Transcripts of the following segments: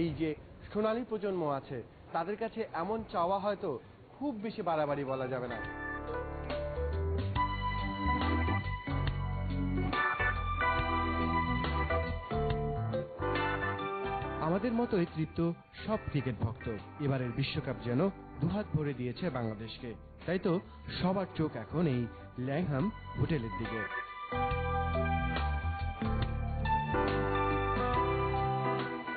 এই যে সোনালী প্রজন্ম আছে তাদের কাছে এমন চাওয়া হয়তো খুব বেশি বাড়াবাড়ি বলা যাবে না। আমাদের মতোই তৃপ্ত সব ক্রিকেট ভক্ত। এবারের বিশ্বকাপ যেন দুহাত ভরে দিয়েছে বাংলাদেশকে, তাই তো সবার চোখ এখন এই ল্যাংহাম হোটেলের দিকে।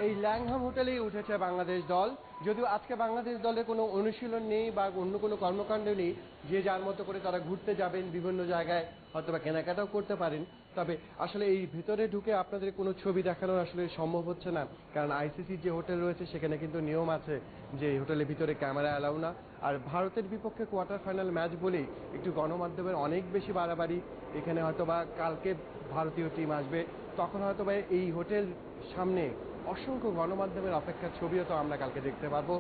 এই ল্যাংহাম হোটেলেই উঠেছে বাংলাদেশ দল। যদিও আজকে বাংলাদেশ দলের কোনো অনুশীলন নেই বা অন্য কোনো কর্মকাণ্ড নেই, যে যার মতো করে তারা ঘুরতে যাবেন, বিভিন্ন জায়গায় হয়তো বা কেনাকাটাও করতে পারেন। তবে আসলে এই ভিতরে ঢুকে আপনাদের কোনো ছবি দেখানো আসলে সম্ভব হচ্ছে না, কারণ আইসিসির যে হোটেল রয়েছে সেখানে কিন্তু নিয়ম আছে যে এই হোটেলের ভিতরে ক্যামেরা অ্যালাউ না। আর ভারতের বিপক্ষে কোয়ার্টার ফাইনাল ম্যাচ বলেই একটু গণমাধ্যমের অনেক বেশি বাড়াবাড়ি। এখানে হয়তো বা কালকে ভারতীয় টিম আসবে, তখন হয়তো বা এই হোটেল সামনে অসংখ্য গণমাধ্যমের অপেক্ষার ছবিও তো আমরা কালকে দেখতে পারবো।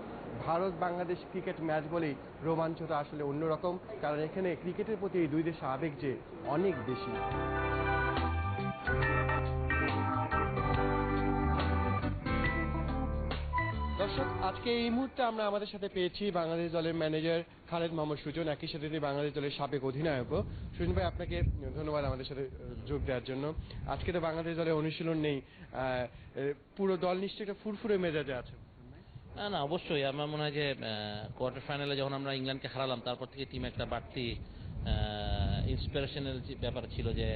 ভারত বাংলাদেশ ক্রিকেট ম্যাচ বলেই রোমাঞ্চটা আসলে অন্যরকম, কারণ এখানে ক্রিকেটের প্রতি এই দুই দেশের আবেগ যে অনেক বেশি। দর্শক, আজকে এই মুহূর্তে আমরা আমাদের সাথে পেয়েছি বাংলাদেশ দলের ম্যানেজার খালেদ মোহাম্মদ সুজন, একই সাথে তিনি বাংলাদেশ দলের সাবেক অধিনায়কও। সুজন ভাই, আপনাকে ধন্যবাদ আমাদের সাথে যোগ দেওয়ার জন্য। আজকে তো বাংলাদেশ দলের অনুশীলন নেই, পুরো দল নিশ্চয়ই একটা ফুরফুরে মেজাজে আছে। না না, অবশ্যই আমার মনে হয় যে কোয়ার্টার ফাইনালে যখন আমরা ইংল্যান্ডকে হারালাম তারপর থেকে টিম একটা বাড়তি ইন্সপিরেশনাল ব্যাপার ছিল যে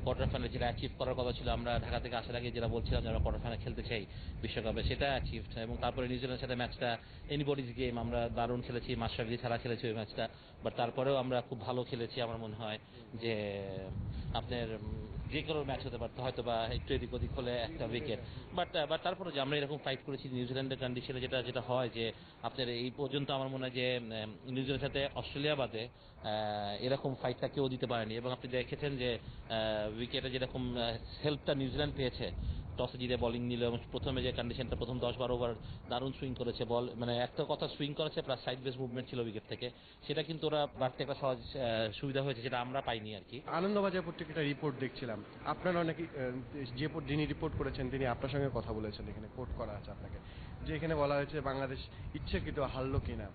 কোয়ার্টার ফাইনালে যেটা অ্যাচিভ করার কথা ছিল, আমরা ঢাকা থেকে আসার আগে যেটা বলছিলাম যে আমরা কোয়ার্টার ফাইনাল খেলতে চাই বিশ্বকাপে, সেটা অ্যাচিভ। এবং তারপরে নিউজিল্যান্ডের সাথে ম্যাচটা এনিবডিজ গেম, আমরা দারুণ খেলেছি, মাশরাফি ছাড়া খেলেছি ওই ম্যাচটা, বাট তারপরেও আমরা খুব ভালো খেলেছি। আমার মনে হয় যে আপনার যে কোনো ম্যাচ হতে পারতো, হয়তো বা একটু এদিক ওদিক হলে একটা উইকেট, বাট তারপরে যে আমরা এরকম ফাইট করেছি নিউজিল্যান্ডের কন্ডিশনে, যেটা হয় যে আপনার এই পর্যন্ত আমার মনে হয় যে নিউজিল্যান্ডের সাথে অস্ট্রেলিয়া বাদে এরকম ফাইটটা কেউ দিতে পারেনি। এবং আপনি দেখেছেন যে উইকেটে যেরকম হেল্পটা নিউজিল্যান্ড পেয়েছে, টসে জিতে বোলিং নিল এবং প্রথমে যে কন্ডিশনটা প্রথম 10-12 ওভার দারুণ সুইং করেছে, বল মানে একটা কথা সুইং করেছে প্লাস সাইড বেস মুভমেন্ট ছিল উইকেট থেকে, সেটা কিন্তু ওরা বাড়তে একটা সহজ সুবিধা হয়েছে, যেটা আমরা পাইনি আর কি। আনন্দবাজার পত্রিকাটা রিপোর্ট দেখছিলাম, আপনারা নাকি যিনি রিপোর্ট করেছেন তিনি আপনার সঙ্গে কথা বলেছেন, এখানে কোট করা আছে আপনাকে, যে এখানে বলা হয়েছে বাংলাদেশ ইচ্ছাকৃত হারলো কিনা।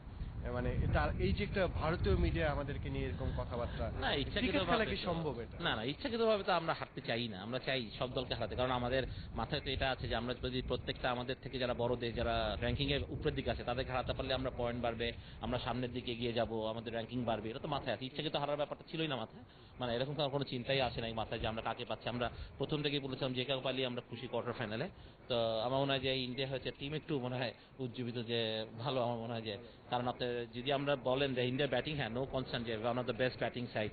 মানে এটা এই যে একটা ভারতীয় মিডিয়া আমাদেরকে নিয়ে এরকম কথাবার্তা, না ইচ্ছাকৃতভাবে কি সম্ভব? এটা না না, ইচ্ছাকৃতভাবে তো আমরা হারতে চাই না, আমরা চাই সব দলকে হারাতে, কারণ আমাদের মাথায় তো এটা আছে যে আমরা যদি প্রত্যেকটা আমাদের থেকে যারা বড় দেশ, যারা র্যাঙ্কিং এর উপরের দিকে আছে, তাদেরকে হারাতে পারলে আমরা পয়েন্ট বাড়বে, আমরা সামনের দিকে এগিয়ে যাব, আমাদের র্যাঙ্কিং বাড়বে, এটা তো মাথায় আছে। ইচ্ছাকৃত হারার ব্যাপারটা ছিলই না মাথায়, মানে এরকম কোনো চিন্তাই আসে নাই মাথায় যে আমরা কাকে পাচ্ছি। আমরা প্রথম থেকেই বলেছিলাম যে কাউ পালি আমরা খুশি কোয়ার্টার ফাইনালে। তো আমার মনে হয় যে ইন্ডিয়া হচ্ছে টিম একটু মনে হয় উজ্জীবিত, যে ভালো আমার মনে হয় যে, কারণ আপনার যদি আমরা বলেন যে ইন্ডিয়া ব্যাটিং, হ্যাঁ নো কনসার্ন যে one of the best batting side,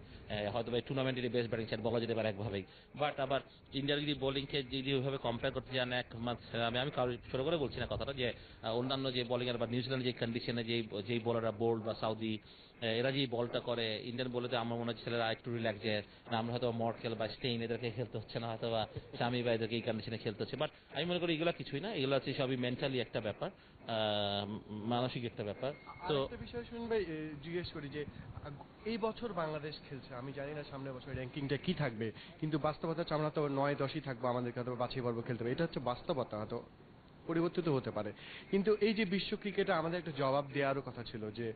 হয়তো এই টুর্নামেন্টের বেস্ট ব্যাটিং সাইড বলা যেতে পারে একভাবেই, বাট আবার ইন্ডিয়ার যদি বোলিংকে যদি ওইভাবে কম্পেয়ার করতে যান আমি কারো ছোট করে বলছি না কথাটা, যে অন্যান্য যে বোলিং এর বা নিউজিল্যান্ডের যে কন্ডিশনে যেই বোলাররা বোল্ড বা সাউদি এরা যে বলটা করে, ইন্ডিয়ান বলতে আমার মনে হচ্ছে ছেলেরা একটু রিল্যাক্স, যে আমরা হয়তো মর্কেল বা স্টেইন এদেরকে খেলতে হচ্ছে না, হয়তো বা স্বামী বা এদেরকে এই কন্ডিশনে খেলতে হচ্ছে, বাট আমি মনে করি এগুলো কিছুই না, এগুলো হচ্ছে সবই মেন্টালি একটা ব্যাপার, মানসিক একটা ব্যাপার। তো একটা বিষয় শুনবে, জিজ্ঞেস করি যে এই বছর বাংলাদেশ খেলছে, আমি জানি না সামনের বছর র্যাঙ্কিংটা কি থাকবে, কিন্তু বাস্তবতা হচ্ছে আমরা তো 9-10ই থাকবো, আমাদেরকে হয়তো বাছাই পর্ব খেলতে হবে, এটা হচ্ছে বাস্তবতা, হয়তো পরিবর্তিত হতে পারে। কিন্তু এই যে বিশ্ব ক্রিকেটে আমাদের একটা জবাব দেওয়ারও কথা ছিল যে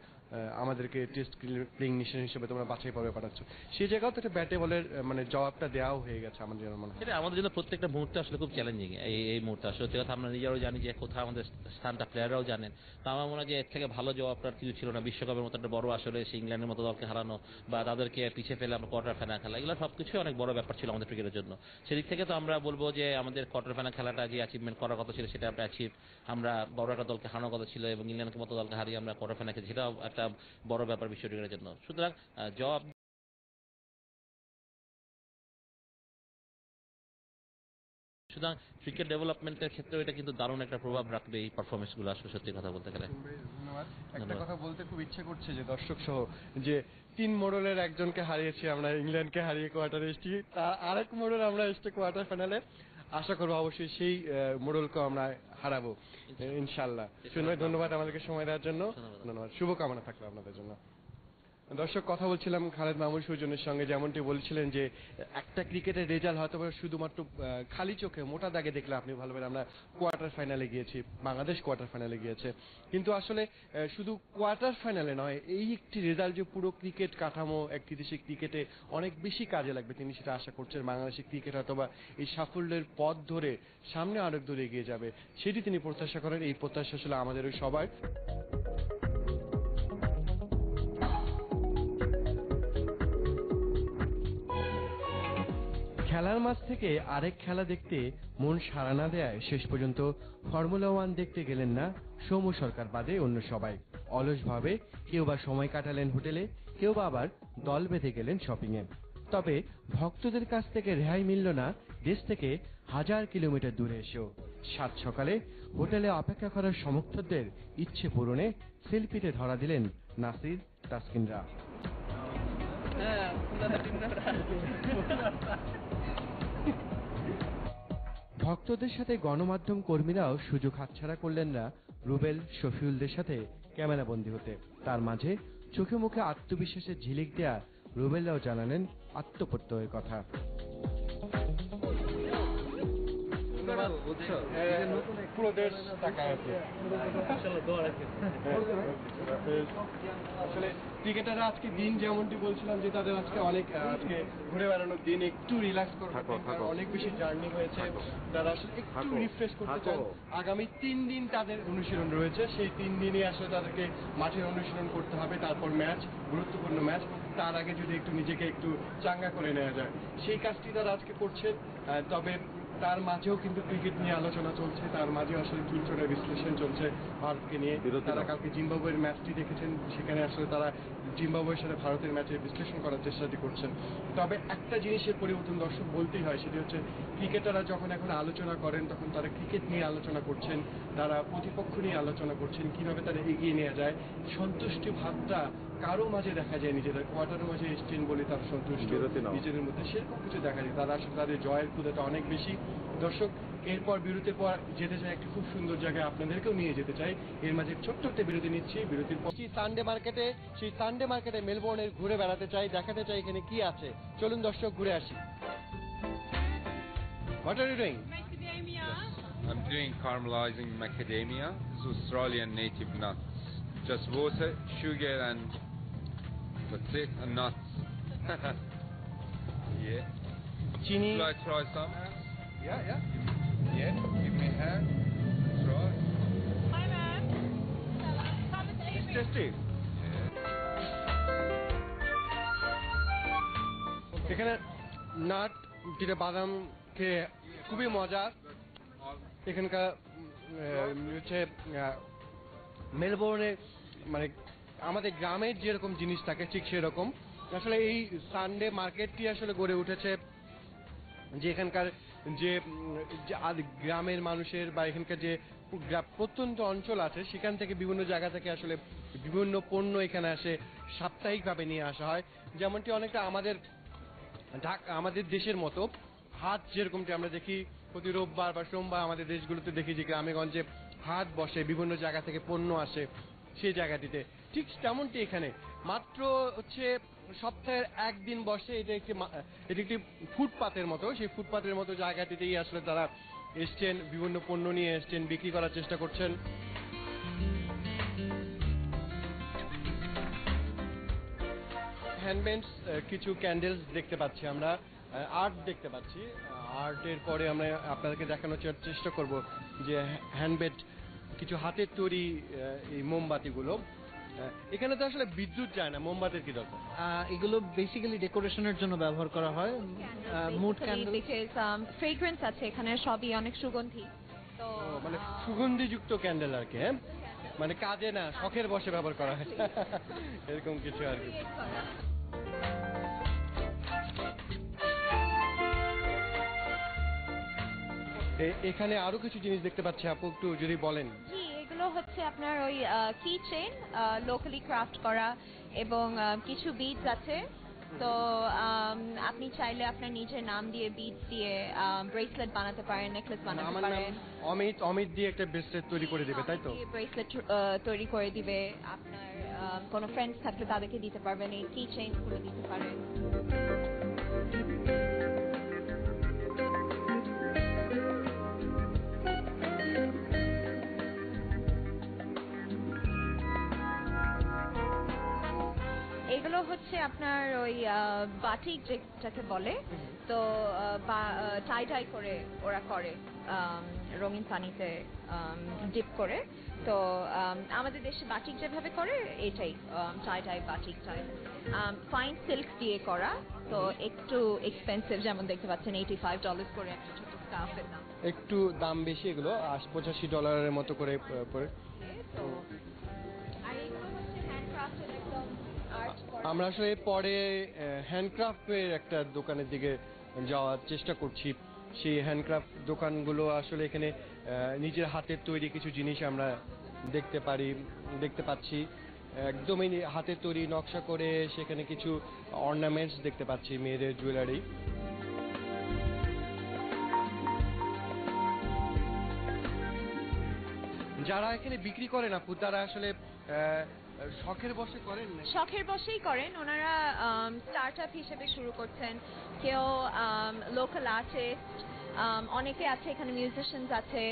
আমাদেরকে টেস্ট প্লেইং নেশন হিসেবে তোমরা বাছাই পর্বে পাঠাচ্ছ, সেই জায়গাও তো একটা ব্যাটে বলের মানে জবাবটা দেওয়াও হয়ে গেছে আমাদের মনে হয়। এটা আমাদের জন্য প্রত্যেকটা মুহূর্তে আসলে খুব চ্যালেঞ্জিং, এই মুহূর্তে আসলে সত্যি কথা আমরা নিজেরাও জানি যে কোথাও আমাদের স্থানটা, প্লেয়াররাও জানেন। তো আমার মনে হয় যে এর থেকে ভালো জবাবটার কিছু ছিল না, বিশ্বকাপের মতো একটা বড় আসলে সেই ইংল্যান্ডের মতো দলকে হারানো বা তাদেরকে পিছিয়ে ফেলে আমরা কোয়ার্টার ফাইনাল খেলা, এগুলো সবকিছু অনেক বড় ব্যাপার ছিল আমাদের ক্রিকেটের জন্য। সেদিক থেকে তো আমরা বলবো যে আমাদের কোয়ার্টার ফাইনাল খেলাটা যে অ্যাচিভমেন্ট করার কথা ছিল সেটা আমরা অ্যাচিভ, আমরা বড় একটা দলকে হারানোর কথা ছিল এবং ইংল্যান্ডের মতো দলকে হারিয়ে আমরা কোয়ার্টার ফাইনাল খেলেছি, সেটাও একটা বড় ব্যাপার বিশ্ব ক্রিকেটের জন্য। সুতরাং জবাব সুতরাং ক্রিকেট ডেভেলপমেন্টের ক্ষেত্রে এটা কিন্তু দারুণ একটা প্রভাব রাখবে এই পারফরমেন্স গুলো, আসলে সত্যি কথা বলতে গেলে। ধন্যবাদ। একটা কথা বলতে খুব ইচ্ছে করছে যে দর্শক সহ, যে 3 মোড়লের একজনকে হারিয়েছি আমরা, ইংল্যান্ডকে হারিয়ে কোয়ার্টারে এসেছি, তার আরেক মোড়ল আমরা এসেছি কোয়ার্টার ফাইনালে, আশা করবো অবশ্যই সেই মোড়লকে আমরা হারাবো ইনশাল্লাহ। ধন্যবাদ আমাদেরকে সময় দেওয়ার জন্য, ধন্যবাদ, শুভকামনা থাকলো আপনাদের জন্য। দর্শক, কথা বলছিলাম খালেদ মাহমুদ সুজনের সঙ্গে, যেমনটি বলছিলেন যে একটা ক্রিকেটের রেজাল্ট হয়তো শুধুমাত্র খালি চোখে মোটা দাগে দেখলে আপনি ভালো বলেন আমরা কোয়ার্টার ফাইনালে গিয়েছি, বাংলাদেশ কোয়ার্টার ফাইনালে গিয়েছে, কিন্তু আসলে শুধু কোয়ার্টার ফাইনালে নয়, এই একটি রেজাল্ট যে পুরো ক্রিকেট কাঠামো একটি দেশের ক্রিকেটে অনেক বেশি কাজে লাগবে তিনি সেটা আশা করছেন। বাংলাদেশের ক্রিকেট অথবা এই সাফল্যের পথ ধরে সামনে আরেক দূর এগিয়ে যাবে, সেটি তিনি প্রত্যাশা করেন। এই প্রত্যাশা আসলে আমাদেরও সবার। খেলার মাঠ থেকে আরেক খেলা দেখতে মন সাড়া না দেয় শেষ পর্যন্ত ফর্মুলা 1 দেখতে গেলেন না সৌম্য সরকার বাদে অন্য সবাই। অলসভাবে কেউ বা সময় কাটালেন হোটেলে, কেউ বা আবার দল বেঁধে গেলেন শপিং এ। তবে ভক্তদের কাছ থেকে রেহাই মিলল না দেশ থেকে 1000 কিলোমিটার দূরে এসেও। সাত সকালে হোটেলে অপেক্ষা করার সমর্থকদের ইচ্ছে পূরণে সেলফিতে ধরা দিলেন নাসির তাসকিনরা। ভক্তদের সাথে গণমাধ্যম কর্মীরাও সুযোগ হাতছাড়া করলেন না রুবেল শফিউলদের সাথে ক্যামেরাবন্দী হতে। তার মাঝে চোখে মুখে আত্মবিশ্বাসের ঝিলিক দেয়া রুবেলরাও জানালেন আত্মপ্রত্যয়ের কথা। পুরো দেশ তাকায় আছে। আসলে ক্রিকেটাররা আজকে দিন যেমনটি বলছিলাম যে তাদের আজকে অনেক আজকে ঘুরে বেড়ানোর দিন, একটু রিল্যাক্স করতে, অনেক বেশি জার্নি হয়েছে, তারা আসলে একটু রিফ্রেশ করতে চান। আগামী 3 দিন তাদের অনুশীলন রয়েছে, সেই 3 দিনই আসলে তাদেরকে মাঠের অনুশীলন করতে হবে, তারপর ম্যাচ, গুরুত্বপূর্ণ ম্যাচ, তার আগে যদি একটু নিজেকে একটু চাঙ্গা করে নেওয়া যায় সেই কাজটি তারা আজকে করছেন। তবে তার মাঝেও কিন্তু ক্রিকেট নিয়ে আলোচনা চলছে, তার মাঝে আসলে চুলচনের বিশ্লেষণ চলছে ভারতকে নিয়ে। তারা কালকে জিম্বাবুয়ের ম্যাচটি দেখেছেন, সেখানে আসলে তারা জিম্বাবুয়ের সাথে ভারতের ম্যাচের বিশ্লেষণ করার চেষ্টাটি করছেন। তবে একটা জিনিসের পরিবর্তন দর্শক বলতেই হয়, সেটি হচ্ছে ক্রিকেটাররা যখন এখন আলোচনা করেন তখন তারা ক্রিকেট নিয়ে আলোচনা করছেন, তারা প্রতিপক্ষ নিয়ে আলোচনা করছেন, কিভাবে তারা এগিয়ে নেওয়া যায়। সন্তুষ্টি ভাবটা কারো মাঝে দেখা যায়, নিজেদের কোয়ার্টারের মাঝে এসছেন বলে তার সন্তুষ্ট নিজেদের মধ্যে সেরকম কিছু দেখা যায়। তারা আসলে তাদের জয়ের ক্ষুধাটা অনেক বেশি। দর্শক, এরপর বিরতির পর যেতে চাই একটি খুব সুন্দর জায়গায়, আপনাদেরকেও নিয়ে যেতে চাই। এর মাঝে ছোট্ট একটা বিরতি নিচ্ছি, বিরতির পর সানডে মার্কেটে, সেই সানডে মার্কেটে মেলবোর্নের ঘুরে বেড়াতে চাই, দেখাতে চাই এখানে কি আছে। চলুন দর্শক, ঘুরে আসি। What are you doing? Macadamia. I'm doing caramelizing macadamia. It's Australian native nuts. Just water, sugar, and that's it, and nuts. Yeah. Chini. Should I try some? Yeah. Yeah. Give me a hand. Try. Hi, ma'am. Come with Amy. It's tasty. এখানে nut, যেটা বাদাম খেয়ে খুবই মজা। এখানকার হচ্ছে মেলবোর্নে মানে আমাদের গ্রামের যেরকম জিনিস থাকে ঠিক সেরকম আসলে এই সানডে মার্কেটটি আসলে গড়ে উঠেছে, যে এখানকার যে গ্রামের মানুষের বা এখানকার যে প্রত্যন্ত অঞ্চল আছে সেখান থেকে বিভিন্ন জায়গা থেকে আসলে বিভিন্ন পণ্য এখানে আসে, সাপ্তাহিকভাবে নিয়ে আসা হয়। যেমনটি অনেকটা আমাদের দেশের মতো হাট যেরকমটি আমরা দেখি প্রতি রোববার বা সোমবার আমাদের দেশগুলোতে দেখি যে গ্রামে গঞ্জে হাট বসে, বিভিন্ন জায়গা থেকে পণ্য আসে সেই জায়গাটিতে, ঠিক তেমনটি এখানে মাত্র হচ্ছে সপ্তাহের একদিন বসে। এটি একটি ফুটপাতের মতো, সেই ফুটপাতের মতো জায়গাটিতেই আসলে তারা এসছেন, বিভিন্ন পণ্য নিয়ে এসছেন, বিক্রি করার চেষ্টা করছেন। হ্যান্ডমেডস কিছু ক্যান্ডেলস দেখতে পাচ্ছি আমরা, আর্ট দেখতে পাচ্ছি। আর্টের পরে আমরা আপনাদেরকে দেখানোর চেষ্টা করব যে হ্যান্ডমেড কিছু হাতের তৈরি এই মোমবাতিগুলো। এখানে তো আসলে বিদ্যুৎ যায় না, মোমবাতির কি দরকার? এগুলো বেসিক্যালি ডেকোরেশনের জন্য ব্যবহার করা হয়। মুড ক্যান্ডেল, ফ্রেগ্রেন্স আছে এখানে, সবই অনেক সুগন্ধি। তো মানে সুগন্ধিযুক্ত ক্যান্ডেল আর কি, হ্যাঁ, মানে কাজে না, শখের বসে ব্যবহার করা হয় এরকম কিছু আর কি। এখানে আরো কিছু জিনিস দেখতে পাচ্ছি, আপু একটু যদি বলেন। জি, এগুলো হচ্ছে আপনার ওই কি চেইন, লোকালি ক্রাফট করা, এবং কিছু বিডস আছে। তো আপনি চাইলে আপনার নিজের নাম দিয়ে বিডস দিয়ে ব্রেসলেট বানাতে পারেন, নেকলেস বানাতে আমার নাম পারেন। অমিত দিয়ে একটা ব্রেসলেট তৈরি করে দিবে, তাই তো? ব্রেসলেট তৈরি করে দিবে আপনার। কোনো ফ্রেন্ডস থাকলে তাদেরকে দিতে পারবেন, এই কি চেইনগুলো দিতে পারেন। এগুলো হচ্ছে আপনার ওই বাটিক যেটাকে বলে, তো টাই টাই করে ওরা করে রঙিন পানিতে ডিপ করে। তো আমাদের দেশে বাটিক যেভাবে করে এটাই টাই টাই বাটিক টাই, ফাইন সিল্ক দিয়ে করা, তো একটু এক্সপেন্সিভ, যেমন দেখতে পাচ্ছেন $85 করে একটা ছোট স্কার্ফের দাম। একটু দাম বেশি, এগুলো $85 মতো করে পড়ে। তো আর এগুলো হচ্ছে হ্যান্ডক্রাফটেড একদম আর্ট করা। আমরা আসলে পরে হ্যান্ডক্রাফটের একটা দোকানের দিকে যাওয়ার চেষ্টা করছি। সেই হ্যান্ডক্রাফট দোকানগুলো আসলে এখানে নিজের হাতের তৈরি কিছু জিনিস আমরা দেখতে পাচ্ছি, একদমই হাতের তৈরি নকশা করে সেখানে কিছু অর্নামেন্টস দেখতে পাচ্ছি, মেয়েদের জুয়েলারি। যারা এখানে বিক্রি করেন আপু, তারা আসলে শখের বশে করেন না? শখের বশেই করেন ওনারা, স্টার্ট আপ হিসেবে শুরু করছেন, কেউ লোকাল আর্টিস্ট, অনেকে আছে এখানে মিউজিশিয়ানস আছে,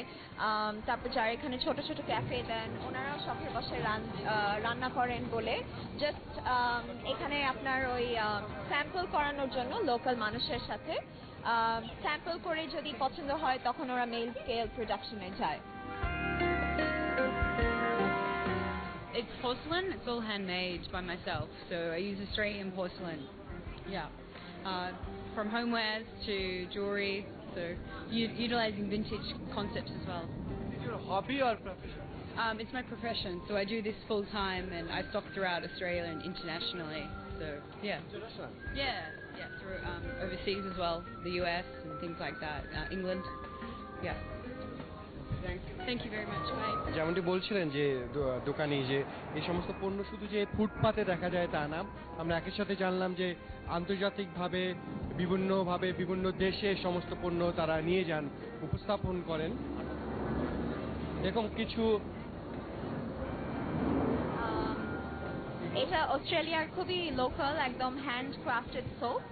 তারপর যারা এখানে ছোট ছোট ক্যাফে দেন ওনারাও শখের বশে রান্না করেন বলে জাস্ট এখানে আপনার ওই স্যাম্পল করানোর জন্য লোকাল মানুষের সাথে স্যাম্পল করে যদি পছন্দ হয় তখন ওরা মেল স্কেল প্রোডাকশনে যায়। It's porcelain. It's all handmade by myself. So I use Australian porcelain. Yeah. From homewares to jewelry. So utilizing vintage concepts as well. Is it your hobby or profession? It's my profession. So I do this full time and I stock throughout Australia and internationally. So yeah. International? Yeah. Through overseas as well. The US and things like that. England. Yeah. Thank you very much. Bye. যেমনটি বলছিলেন যে দোকানি যে এই সমস্ত পণ্য শুধু যে ফুটপাতে দেখা যায় তা না, আমরা একই সাথে জানলাম যে আন্তর্জাতিকভাবে বিভিন্ন দেশে সমস্ত পণ্য তারা নিয়ে যান, উপস্থাপন করেন। এরকম কিছু এটা অস্ট্রেলিয়ার খুবই লোকাল একদম হ্যান্ডক্রাফটেড সোপ,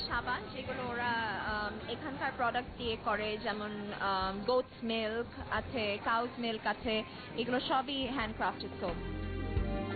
সাবান, যেগুলো ওরা এখানকার প্রোডাক্ট দিয়ে করে, যেমন গোটস মিল্ক আছে, কাউস মিল্ক আছে, এগুলো সবই হ্যান্ডক্রাফটেড সোপ।